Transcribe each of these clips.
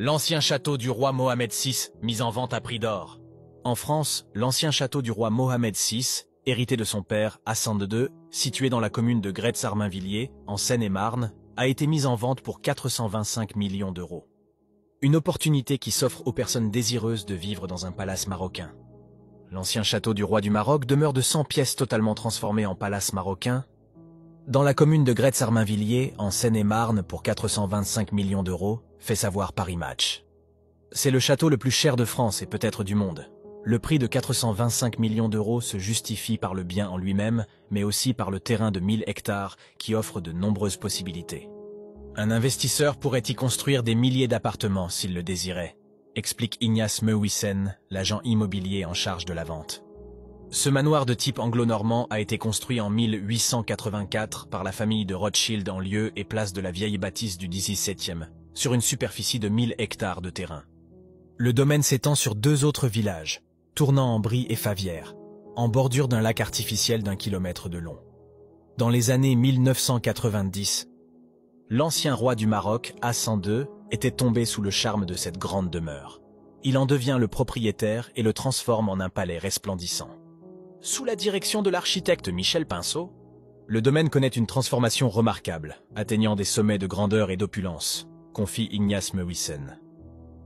L'ancien château du roi Mohamed VI, mis en vente à prix d'or. En France, l'ancien château du roi Mohamed VI, hérité de son père Hassan II, situé dans la commune de Gretz-Armainvilliers, en Seine-et-Marne, a été mis en vente pour 425 millions d'euros. Une opportunité qui s'offre aux personnes désireuses de vivre dans un palace marocain. L'ancien château du roi du Maroc demeure de 100 pièces totalement transformées en palace marocain, dans la commune de Gretz-Armainvilliers, en Seine-et-Marne, pour 425 millions d'euros, fait savoir Paris Match. C'est le château le plus cher de France et peut-être du monde. Le prix de 425 millions d'euros se justifie par le bien en lui-même, mais aussi par le terrain de 1000 hectares qui offre de nombreuses possibilités. Un investisseur pourrait y construire des milliers d'appartements s'il le désirait, explique Ignace Mewissen, l'agent immobilier en charge de la vente. Ce manoir de type anglo-normand a été construit en 1884 par la famille de Rothschild en lieu et place de la vieille bâtisse du XVIIe, sur une superficie de 1000 hectares de terrain. Le domaine s'étend sur 2 autres villages, Tournant-en-Brie et Favières, en bordure d'un lac artificiel d'1 kilomètre de long. Dans les années 1990, l'ancien roi du Maroc, Hassan II, était tombé sous le charme de cette grande demeure. Il en devient le propriétaire et le transforme en un palais resplendissant. Sous la direction de l'architecte Michel Pinceau, le domaine connaît une transformation remarquable, atteignant des sommets de grandeur et d'opulence, confie Ignace Mewissen.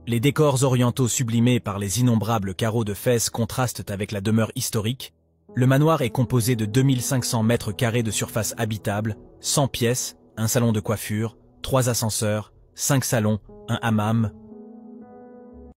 Les décors orientaux sublimés par les innombrables carreaux de Fès contrastent avec la demeure historique. Le manoir est composé de 2500 mètres carrés de surface habitable, 100 pièces, un salon de coiffure, 3 ascenseurs, 5 salons, un hammam,